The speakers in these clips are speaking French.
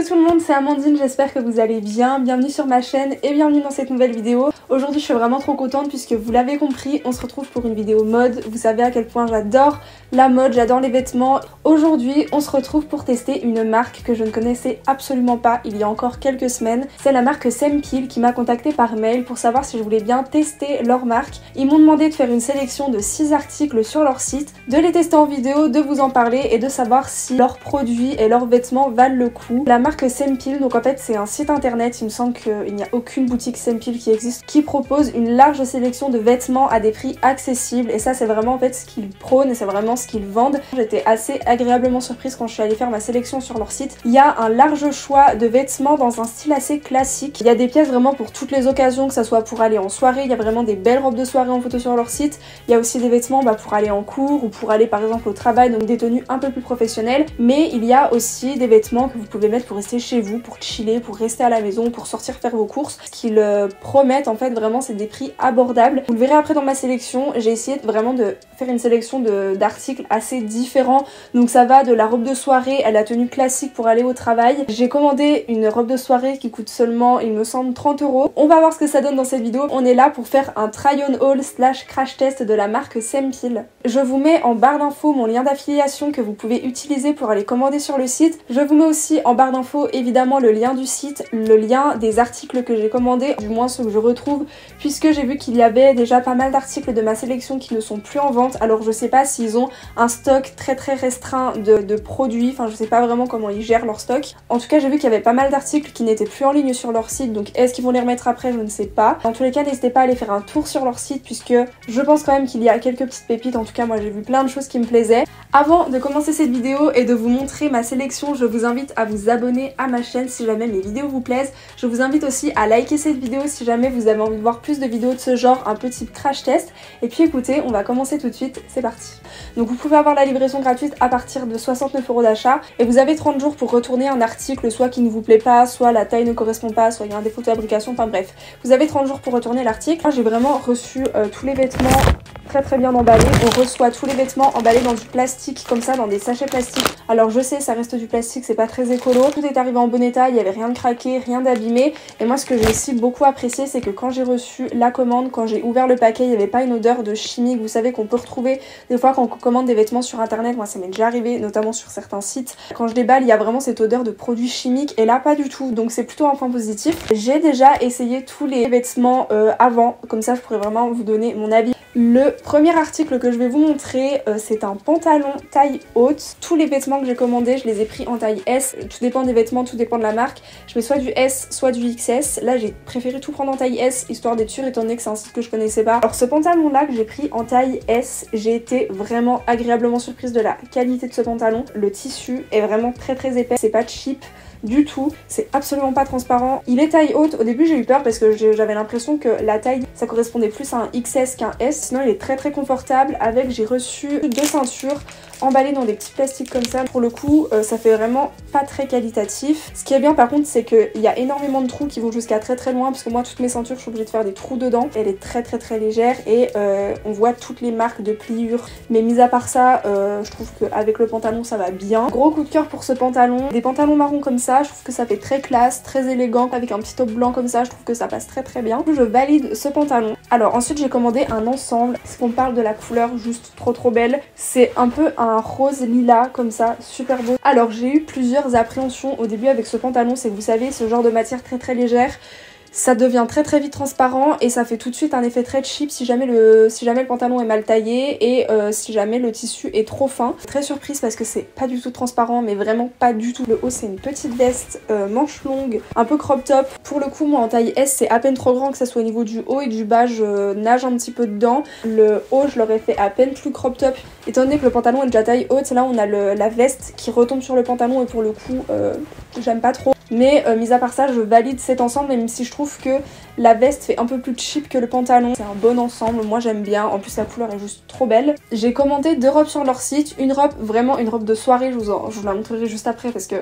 Hello tout le monde, c'est Amandine, j'espère que vous allez bien. Bienvenue sur ma chaîne et bienvenue dans cette nouvelle vidéo. Aujourd'hui je suis vraiment trop contente puisque vous l'avez compris, on se retrouve pour une vidéo mode. Vous savez à quel point j'adore la mode, j'adore les vêtements. Aujourd'hui on se retrouve pour tester une marque que je ne connaissais absolument pas il y a encore quelques semaines. C'est la marque Sempil qui m'a contactée par mail pour savoir si je voulais bien tester leur marque. Ils m'ont demandé de faire une sélection de 6 articles sur leur site, de les tester en vidéo, de vous en parler et de savoir si leurs produits et leurs vêtements valent le coup. La marque Sempil, donc en fait c'est un site internet, il me semble qu'il n'y a aucune boutique Sempil qui existe, qui propose une large sélection de vêtements à des prix accessibles et ça c'est vraiment en fait ce qu'ils prônent et c'est vraiment ce qu'ils vendent. J'étais assez agréablement surprise quand je suis allée faire ma sélection sur leur site. Il y a un large choix de vêtements dans un style assez classique. Il y a des pièces vraiment pour toutes les occasions, que ça soit pour aller en soirée, il y a vraiment des belles robes de soirée en photo sur leur site. Il y a aussi des vêtements pour aller en cours ou pour aller par exemple au travail, donc des tenues un peu plus professionnelles. Mais il y a aussi des vêtements que vous pouvez mettre pour rester chez vous, pour chiller, pour rester à la maison, pour sortir faire vos courses. Ce qu'ils promettent en fait vraiment c'est des prix abordables. Vous le verrez après dans ma sélection, j'ai essayé vraiment de faire une sélection d'articles assez différents. Donc ça va de la robe de soirée à la tenue classique pour aller au travail. J'ai commandé une robe de soirée qui coûte seulement il me semble 30 €. On va voir ce que ça donne dans cette vidéo. On est là pour faire un try on haul / crash test de la marque Sempil. Je vous mets en barre d'infos mon lien d'affiliation que vous pouvez utiliser pour aller commander sur le site. Je vous mets aussi en barre d'infos évidemment le lien du site, le lien des articles que j'ai commandés, du moins ceux que je retrouve, puisque j'ai vu qu'il y avait déjà pas mal d'articles de ma sélection qui ne sont plus en vente. Alors je sais pas s'ils ont un stock très restreint de produits, enfin je sais pas vraiment comment ils gèrent leur stock. En tout cas j'ai vu qu'il y avait pas mal d'articles qui n'étaient plus en ligne sur leur site, donc est-ce qu'ils vont les remettre après, je ne sais pas. En tous les cas n'hésitez pas à aller faire un tour sur leur site puisque je pense quand même qu'il y a quelques petites pépites. En tout cas moi j'ai vu plein de choses qui me plaisaient. Avant de commencer cette vidéo et de vous montrer ma sélection, je vous invite à vous abonner à ma chaîne si jamais mes vidéos vous plaisent. Je vous invite aussi à liker cette vidéo si jamais vous avez envie de voir plus de vidéos de ce genre, un petit crash test. Et puis écoutez, on va commencer tout de suite, c'est parti. Donc vous pouvez avoir la livraison gratuite à partir de 69 € d'achat et vous avez 30 jours pour retourner un article soit qui ne vous plaît pas, soit la taille ne correspond pas, soit il y a un défaut de fabrication, enfin bref. Vous avez 30 jours pour retourner l'article. Moi j'ai vraiment reçu tous les vêtements très bien emballés. On reçoit tous les vêtements emballés dans du plastique comme ça, dans des sachets plastiques. Alors je sais ça reste du plastique, c'est pas très écolo. Tout est arrivé en bon état, il y avait rien de craqué, rien d'abîmé. Et moi ce que j'ai aussi beaucoup apprécié c'est que quand j'ai reçu la commande, quand j'ai ouvert le paquet, il n'y avait pas une odeur de chimique. Vous savez qu'on peut retrouver des fois quand on commande des vêtements sur internet, moi ça m'est déjà arrivé notamment sur certains sites. Quand je déballe il y a vraiment cette odeur de produits chimiques et là pas du tout, donc c'est plutôt un point positif. J'ai déjà essayé tous les vêtements avant, comme ça je pourrais vraiment vous donner mon avis. Le premier article que je vais vous montrer, c'est un pantalon taille haute. Tous les vêtements que j'ai commandés, je les ai pris en taille S. Tout dépend des vêtements, tout dépend de la marque. Je mets soit du S, soit du XS. Là, j'ai préféré tout prendre en taille S, histoire d'être sûre, étant donné que c'est un site que je connaissais pas. Alors, ce pantalon-là que j'ai pris en taille S, j'ai été vraiment agréablement surprise de la qualité de ce pantalon. Le tissu est vraiment très épais, c'est pas cheap du tout, c'est absolument pas transparent. Il est taille haute, au début j'ai eu peur parce que j'avais l'impression que la taille ça correspondait plus à un XS qu'un S, sinon il est très confortable. Avec, j'ai reçu 2 ceintures emballées dans des petits plastiques comme ça. Pour le coup ça fait vraiment pas très qualitatif. Ce qui est bien par contre c'est qu'il y a énormément de trous qui vont jusqu'à très loin, parce que moi toutes mes ceintures je suis obligée de faire des trous dedans. Elle est très légère et on voit toutes les marques de pliure, mais mis à part ça je trouve qu'avec le pantalon ça va bien. Gros coup de cœur pour ce pantalon, des pantalons marrons comme ça, je trouve que ça fait très classe, très élégant, avec un petit top blanc comme ça, je trouve que ça passe très bien. Je valide ce pantalon. Alors ensuite j'ai commandé un ensemble, parce qu'on parle de la couleur juste trop belle, c'est un peu un rose lilas comme ça, super beau. Alors j'ai eu plusieurs appréhensions au début avec ce pantalon, c'est que vous savez ce genre de matière très légère, ça devient très vite transparent et ça fait tout de suite un effet très cheap si jamais le pantalon est mal taillé et si jamais le tissu est trop fin. Très surprise parce que c'est pas du tout transparent, mais vraiment pas du tout. Le haut c'est une petite veste manche longue, un peu crop top. Pour le coup moi en taille S c'est à peine trop grand, que ça soit au niveau du haut et du bas je nage un petit peu dedans. Le haut je l'aurais fait à peine plus crop top étant donné que le pantalon est déjà taille haute. Là on a la veste qui retombe sur le pantalon et pour le coup j'aime pas trop. Mais mis à part ça, je valide cet ensemble, même si je trouve que la veste fait un peu plus cheap que le pantalon. C'est un bon ensemble, moi j'aime bien, en plus la couleur est juste trop belle. J'ai commandé 2 robes sur leur site, une robe, vraiment une robe de soirée, je vous la montrerai juste après parce que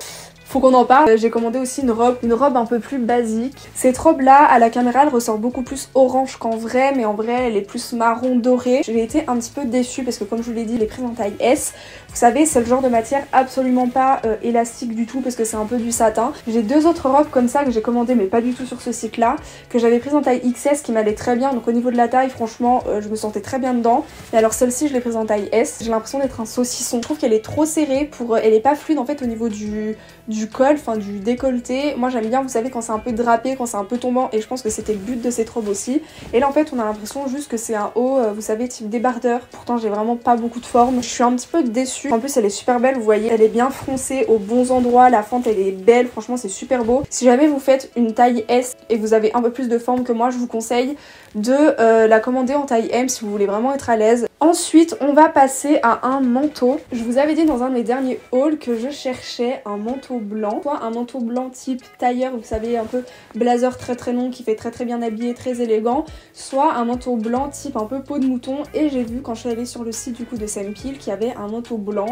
faut qu'on en parle. J'ai commandé aussi une robe un peu plus basique. Cette robe là, à la caméra, elle ressort beaucoup plus orange qu'en vrai, mais en vrai elle est plus marron doré. J'ai été un petit peu déçue parce que comme je vous l'ai dit, elle est prise en taille S. Vous savez, c'est le genre de matière absolument pas élastique du tout parce que c'est un peu du satin. J'ai 2 autres robes comme ça que j'ai commandées mais pas du tout sur ce site là, que j'avais prise en taille XS qui m'allait très bien. Donc au niveau de la taille, franchement, je me sentais très bien dedans. Et alors celle-ci, je l'ai prise en taille S. J'ai l'impression d'être un saucisson. Je trouve qu'elle est trop serrée elle est pas fluide en fait au niveau du col, enfin du décolleté. Moi j'aime bien, vous savez, quand c'est un peu drapé, quand c'est un peu tombant, et je pense que c'était le but de cette robe aussi. Et là en fait on a l'impression juste que c'est un haut, vous savez, type débardeur. Pourtant j'ai vraiment pas beaucoup de forme. Je suis un petit peu déçue. En plus elle est super belle, vous voyez, elle est bien froncée aux bons endroits, la fente elle est belle, franchement c'est super beau. Si jamais vous faites une taille S et que vous avez un peu plus de forme que moi, je vous conseille de la commander en taille M si vous voulez vraiment être à l'aise. Ensuite on va passer à un manteau. Je vous avais dit dans un de mes derniers hauls que je cherchais un manteau blanc, soit un manteau blanc type tailleur, vous savez, un peu blazer très long qui fait très bien habillé, très élégant, soit un manteau blanc type un peu peau de mouton. Et j'ai vu quand je suis allée sur le site du coup de Sempil qu'il y avait un manteau blanc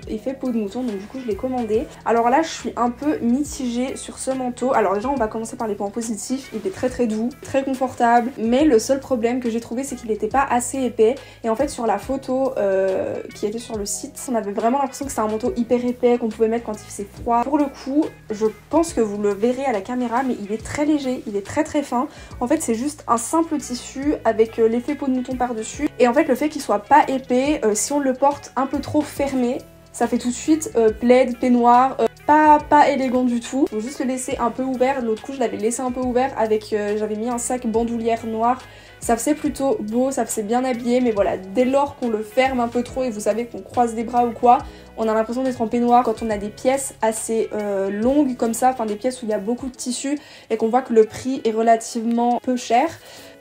effet peau de mouton, donc du coup je l'ai commandé. Alors là je suis un peu mitigée sur ce manteau. Alors déjà on va commencer par les points positifs. Il est très doux, très confortable, mais le seul problème que j'ai trouvé c'est qu'il n'était pas assez épais. Et en fait sur la photo qui était sur le site, on avait vraiment l'impression que c'était un manteau hyper épais qu'on pouvait mettre quand il faisait froid. Pour le coup, je pense que vous le verrez à la caméra, mais il est très léger, il est très fin. En fait c'est juste un simple tissu avec l'effet peau de mouton par dessus. Et en fait le fait qu'il soit pas épais, si on le porte un peu trop fermé, ça fait tout de suite plaid, peignoir, pas élégant du tout. Faut juste le laisser un peu ouvert. L'autre coup je l'avais laissé un peu ouvert avec, j'avais mis un sac bandoulière noir. Ça faisait plutôt beau, ça faisait bien habillé, mais voilà, dès lors qu'on le ferme un peu trop et vous savez qu'on croise des bras ou quoi, on a l'impression d'être en peignoir. Quand on a des pièces assez longues comme ça, enfin des pièces où il y a beaucoup de tissu et qu'on voit que le prix est relativement peu cher,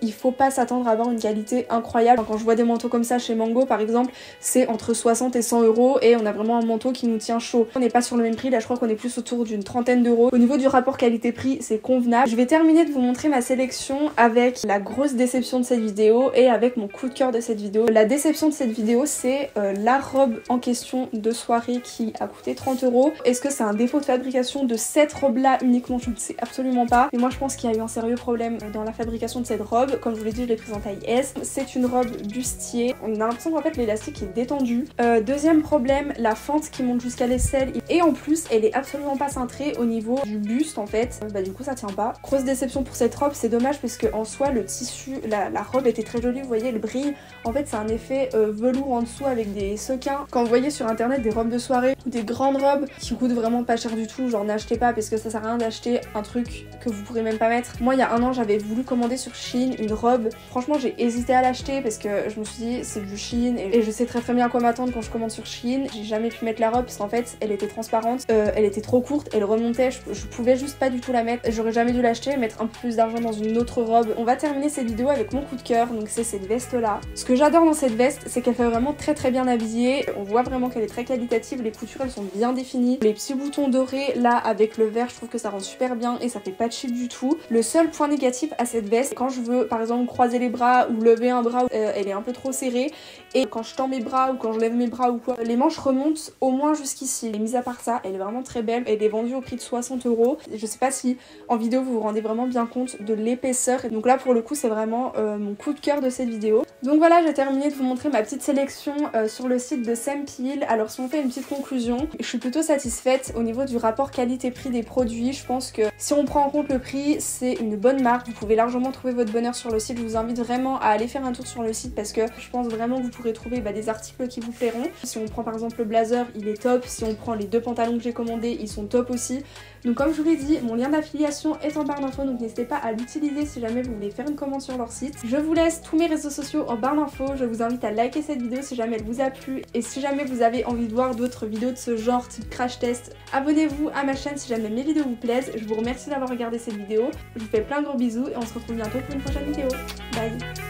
il faut pas s'attendre à avoir une qualité incroyable. Quand je vois des manteaux comme ça chez Mango par exemple, c'est entre 60 et 100 € et on a vraiment un manteau qui nous tient chaud. On n'est pas sur le même prix, là je crois qu'on est plus autour d'une trentaine d'euros. Au niveau du rapport qualité-prix, c'est convenable. Je vais terminer de vous montrer ma sélection avec la grosse déception de cette vidéo et avec mon coup de cœur de cette vidéo. La déception de cette vidéo, c'est la robe en question de soirée qui a coûté 30 €. Est-ce que c'est un défaut de fabrication de cette robe là uniquement? Je ne sais absolument pas. Mais moi je pense qu'il y a eu un sérieux problème dans la fabrication de cette robe. Comme je vous l'ai dit, je l'ai prise en taille S. C'est une robe bustier. On a l'impression qu'en fait l'élastique est détendu. Deuxième problème, la fente qui monte jusqu'à l'aisselle. Et en plus, elle est absolument pas cintrée au niveau du buste en fait. Du coup ça tient pas. Grosse déception pour cette robe, c'est dommage parce que en soi le tissu, la robe était très jolie, vous voyez, elle brille. En fait c'est un effet velours en dessous avec des sequins. Quand vous voyez sur internet des robes de soirée ou des grandes robes qui coûtent vraiment pas cher du tout, genre n'achetez pas parce que ça sert à rien d'acheter un truc que vous pourrez même pas mettre. Moi il y a un an j'avais voulu commander sur Shein une robe. Franchement j'ai hésité à l'acheter parce que je me suis dit c'est du Shein et je sais très bien à quoi m'attendre quand je commande sur Shein. J'ai jamais pu mettre la robe parce qu'en fait elle était transparente, elle était trop courte, elle remontait, je pouvais juste pas du tout la mettre. J'aurais jamais dû l'acheter, mettre un peu plus d'argent dans une autre robe. On va terminer cette vidéo avec mon coup de cœur, donc c'est cette veste là. Ce que j'adore dans cette veste, c'est qu'elle fait vraiment très bien habillée. On voit vraiment qu'elle est très qualitative, les coutures elles sont bien définies. Les petits boutons dorés là avec le vert, je trouve que ça rend super bien et ça fait pas cheap du tout. Le seul point négatif à cette veste, quand je veux par exemple croiser les bras ou lever un bras, elle est un peu trop serrée. Et quand je tends mes bras ou quand je lève mes bras ou quoi, les manches remontent au moins jusqu'ici. Et mis à part ça, elle est vraiment très belle. Elle est vendue au prix de 60 €. Je sais pas si en vidéo vous vous rendez vraiment bien compte de l'épaisseur. Et donc là pour le coup c'est vraiment mon coup de cœur de cette vidéo. Donc voilà, j'ai terminé de vous montrer ma petite sélection sur le site de Sempil. Alors si on fait une petite conclusion, je suis plutôt satisfaite au niveau du rapport qualité-prix des produits. Je pense que si on prend en compte le prix, c'est une bonne marque. Vous pouvez largement trouver votre bonheur sur le site. Je vous invite vraiment à aller faire un tour sur le site parce que je pense vraiment que vous pourrez trouver des articles qui vous plairont. Si on prend par exemple le blazer, il est top. Si on prend les 2 pantalons que j'ai commandés, ils sont top aussi. Donc comme je vous l'ai dit, mon lien d'affiliation est en barre d'infos, donc n'hésitez pas à l'utiliser si jamais vous voulez faire une commande sur leur site. Je vous laisse tous mes réseaux sociaux en barre d'infos. Je vous invite à liker cette vidéo si jamais elle vous a plu. Et si jamais vous avez envie de voir d'autres vidéos de ce genre, type crash test, abonnez-vous à ma chaîne si jamais mes vidéos vous plaisent. Je vous remercie d'avoir regardé cette vidéo. Je vous fais plein de gros bisous et on se retrouve bientôt pour une prochaine vidéo. Bye!